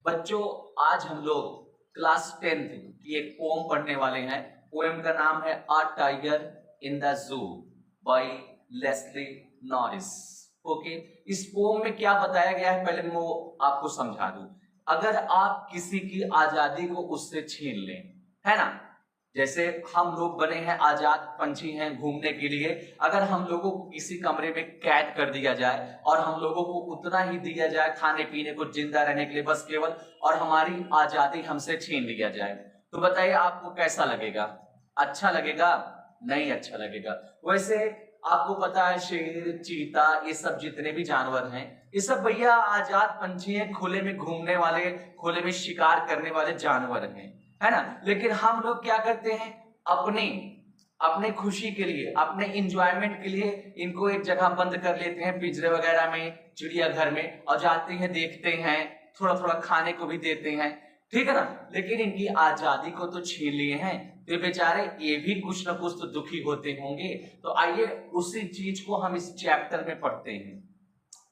बच्चों, आज हम लोग क्लास 10th की एक पोम पढ़ने वाले हैं। पोएम का नाम है a tiger in the zoo by Leslie Norris. Okay, इस पोम में क्या बताया गया है पहले मैं वो आपको समझा दूं। अगर आप किसी की आजादी को उससे छीन लें, है ना, जैसे हम लोग बने हैं आजाद पंछी हैं घूमने के लिए, अगर हम लोगों को किसी कमरे में कैद कर दिया जाए और हम लोगों को उतना ही दिया जाए खाने पीने को, जिंदा रहने के लिए बस केवल, और हमारी आजादी हमसे छीन लिया जाए, तो बताइए आपको कैसा लगेगा? अच्छा लगेगा? नहीं अच्छा लगेगा। वैसे आपको पता है शेर, चीता, ये सब जितने भी जानवर हैं, ये सब भैया आजाद पंछी हैं, खुले में घूमने वाले, खुले में शिकार करने वाले जानवर हैं, है ना। लेकिन हम लोग क्या करते हैं, अपने अपने खुशी के लिए, अपने इंजॉयमेंट के लिए इनको एक जगह बंद कर लेते हैं, पिंजरे वगैरह में, चिड़ियाघर में, और जाते हैं, देखते हैं, थोड़ा थोड़ा खाने को भी देते हैं, ठीक है ना। लेकिन इनकी आजादी को तो छीन लिए हैं, तो बेचारे ये भी कुछ ना कुछ तो दुखी होते होंगे। तो आइए उसी चीज को हम इस चैप्टर में पढ़ते हैं।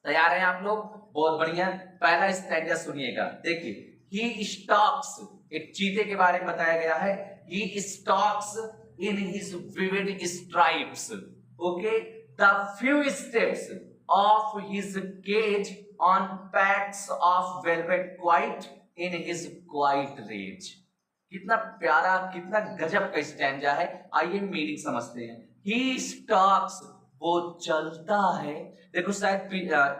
तैयार हैं आप लोग? बहुत बढ़िया। पहला स्टैंजा सुनिएगा, देखिए। ही स्टॉक्स, एक चीते के बारे में बताया गया है। He stalks in his vivid stripes, okay, the few steps of his cage on pads of velvet quiet in his quiet rage. कितना प्यारा, कितना गजब का स्टैंजा है। आइए मीनिंग समझते हैं। ही स्टॉक्स, वो चलता है। देखो शायद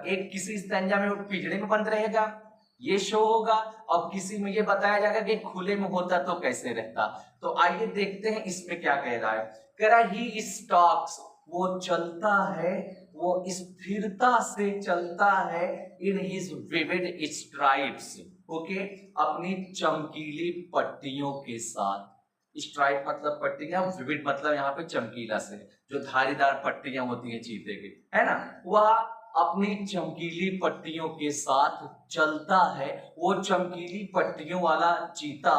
एक किसी स्टैंजा में वो पिंजरे में बंद रहेगा, ये शो होगा, और किसी में ये बताया जाएगा कि खुले में होता तो कैसे रहता। तो आइए देखते हैं इसमें क्या कह रहा है। कह रहा है ही स्टॉक्स, वो चलता है, वो स्थिरता से चलता है, इन हिज विविड स्ट्राइप्स, ओके, अपनी चमकीली पट्टियों के साथ। स्ट्राइप मतलब पट्टियां, विविड मतलब यहाँ पे चमकीला से, जो धारीदार पट्टियां होती हैं चीते की, है ना, वह अपनी चमकीली पट्टियों के साथ चलता है। वो चमकीली पट्टियों वाला चीता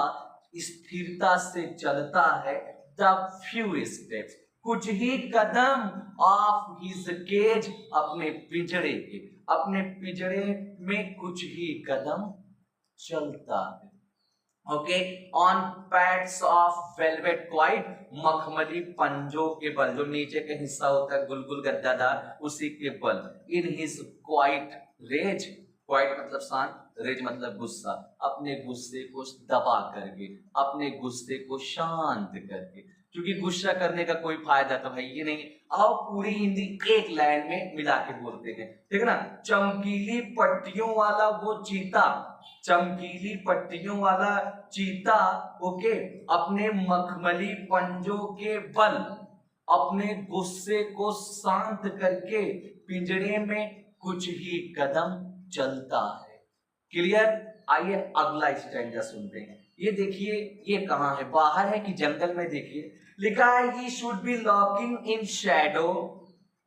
स्थिरता से चलता है। द फ्यू स्टेप्स, कुछ ही कदम, ऑफ हिज केज, अपने पिंजरे के, अपने पिंजरे में कुछ ही कदम चलता है। Okay, on pads of velvet quite, मखमली पंजों के बल, जो नीचे का हिस्सा होता है गुलगुल गद्दादार, उसी के बल। In his quiet rage, quiet मतलब शांत, रेज मतलब गुस्सा, अपने गुस्से को दबा करके, अपने गुस्से को शांत करके, क्योंकि गुस्सा करने का कोई फायदा तो भाई ये नहीं। आओ पूरी हिंदी एक लाइन में मिला के बोलते हैं, ठीक है ना। चमकीली पट्टियों वाला वो चीता, चमकीली पट्टियों वाला चीता, ओके, अपने मखमली पंजों के बल, अपने गुस्से को शांत करके पिंजरे में कुछ ही कदम चलता है। क्लियर? आइए अगला स्टैंजा सुनते हैं। ये देखिए, ये कहां है, बाहर है कि जंगल में? देखिए लिखा है, he should be lurking in shadow,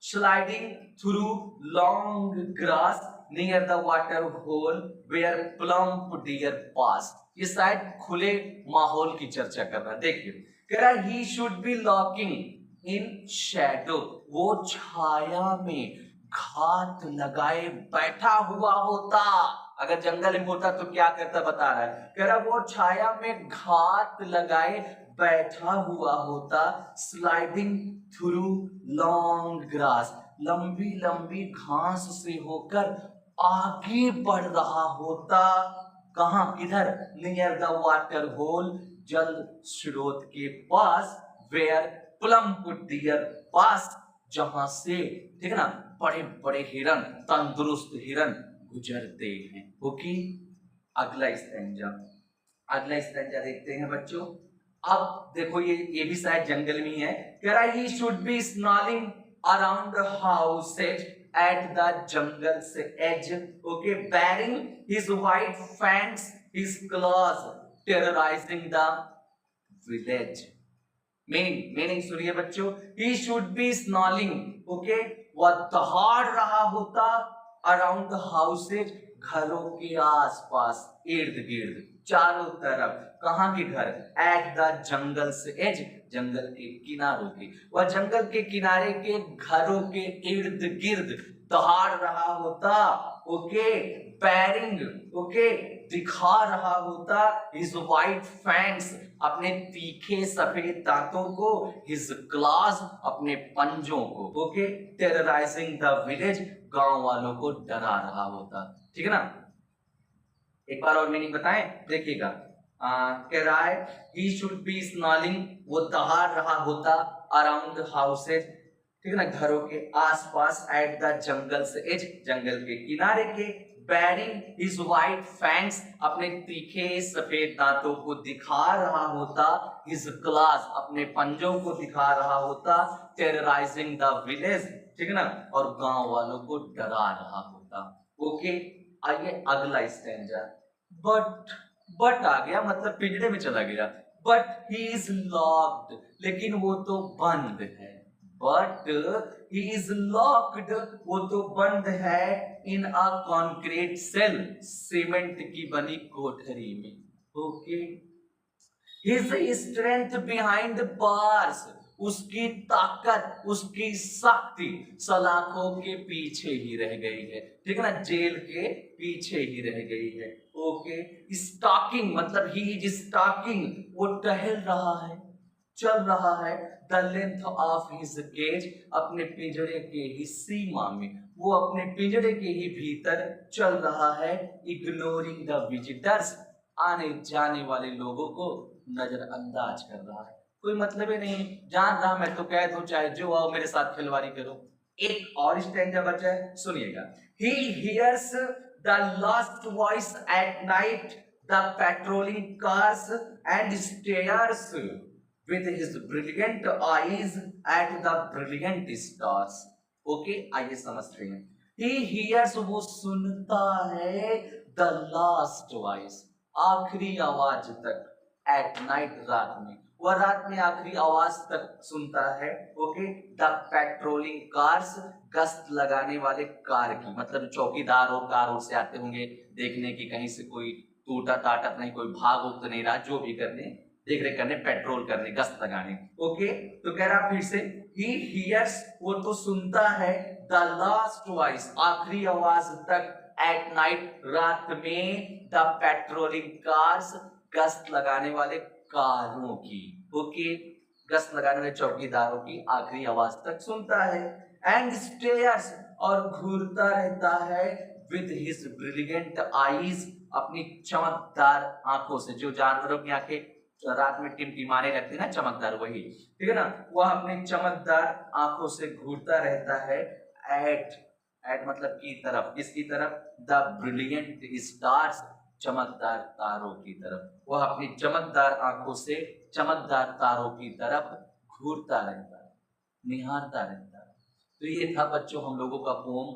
sliding through long grass near the water hole where plump deer pass. ये शायद खुले माहौल की चर्चा कर रहा है। देखिए कह रहा है, he should be lurking in shadow, वो छाया में घात लगाए बैठा हुआ होता। अगर जंगल में होता तो क्या करता बता रहा है, कह रहा वो छाया में घात लगाए बैठा हुआ होता। स्लाइडिंग थ्रू लॉन्ग ग्रास, लंबी लंबी घास से होकर आगे बढ़ रहा होता। कहां, किधर? नियर द वाटर होल, जल स्रोत के पास, वेयर प्लम्प डियर पास, जहां से, ठीक है ना, बड़े बड़े हिरन, तंदुरुस्त हिरन गुजरते हैं। ओके, अगला स्टैंजा, अगला स्टैंजा देखते हैं बच्चों। अब देखो ये भी शायद जंगल में ही है। कह रहा है, he should be snarling around the houses at the jungle's edge, okay, bearing his white fangs, his claws terrorizing the village। Meaning सुनिए बच्चों। He should be snarling, okay, वह दहाड़ रहा होता, अराउंड द हाउसेज, घरों के आसपास, इर्द गिर्द, चारों तरफ। कहां के घर? Eight the jungle's as, जंगल के किनारों के, वह जंगल के किनारे के घरों के इर्द गिर्द दहाड़ रहा होता। ओके, पैरिंग, ओके, दिखा रहा होता हिज वाइट फैंग्स, अपने तीखे सफेद दांतों को, हिज क्लॉज, अपने पंजों को, ओके, टेरराइजिंग द विलेज, गांव वालों को डरा रहा होता। ठीक है ना, एक बार और मीनिंग बताएं, देखिएगा। कह रहा है ही शुड बी स्नॉलिंग, वो दहाड़ रहा होता, अराउंड हाउसेज, ठीक है ना, घरों के आसपास, eight the jungle's as, जंगल के किनारे के, बैरिंग हिज वाइट फैंग्स, अपने तीखे सफेद दांतों को दिखा रहा होता, हिज क्लॉज, अपने पंजों को दिखा रहा होता, टेरराइजिंग द विलेज, ठीक है ना, और गांव वालों को डरा रहा होता। ओके, आइए अगला स्टैंजा। बट आ गया, मतलब पिंजरे में चला गया। बट ही इज लॉक्ड, लेकिन वो तो बंद है। बट ही इज लॉक्ड, वो तो बंद है, इन अ कॉन्क्रीट सेल, सीमेंट की बनी कोठरी में। Okay, his strength behind bars, उसकी ताकत, उसकी शक्ति सलाखों के पीछे ही रह गई है। ठीक है ना, जेल के पीछे ही रह गई है। ओके, स्टॉकिंग मतलब ही इज स्टॉकिंग, वो टहल रहा है, चल रहा है, the length of his cage, अपने पिंजरे के ही सीमा में, वो अपने पिंजरे के ही भीतर चल रहा है, इग्नोरिंग द विजिटर्स, आने जाने वाले लोगों को नजरअंदाज कर रहा है। कोई मतलब ही नहीं, जान रहा मैं तो कह दूं, चाहे जो आओ मेरे साथ खिलवाड़ी करो। एक और स्टैंजा बचा है, सुनिएगा। He hears the lost voice at night, the patrolling cars, and stares with his brilliant eyes at the brilliant stars. Okay, आइए समझते हैं। He hears, वो सुनता है, the last voice, आखिरी आवाज तक, at night, रात में, वह रात में आखिरी आवाज तक सुनता है। ओके, द पेट्रोलिंग कार्स, गश्त लगाने वाले कार की, मतलब चौकीदार और कार से आते होंगे देखने की कहीं से कोई टूटा टाटा नहीं, कोई भाग उग तो नहीं रहा, जो भी करने, देख रेख करने, पेट्रोल करने, गश्त लगाने। ओके, तो कह रहा फिर से, ही हियर्स, वो तो सुनता है, द लास्ट वॉइस, आखिरी आवाज तक, एट नाइट, रात में, द पेट्रोलिंग कार्स, गश्त लगाने वाले कारों की। ओके, गश्त लगाने वाले चौकीदारों की आखिरी आवाज तक सुनता है। एंड स्टेयर्स, और घूरता रहता है, विद हिज ब्रिलियंट आईज, अपनी चमकदार आंखों से, जो जानवरों की आंखें रात में टिमटिमाने लगती है ना, चमकदार, वही, ठीक है ना, वह अपनी चमकदार आंखों से घूरता रहता है, एट मतलब की तरफ, किसकी तरफ, द ब्रिलियंट स्टार्स, चमकदार तारों की तरफ, वह अपनी चमकदार आंखों से चमकदार तारों की तरफ घूरता रहता है, निहारता रहता है। तो ये था बच्चों हम लोगों का पोम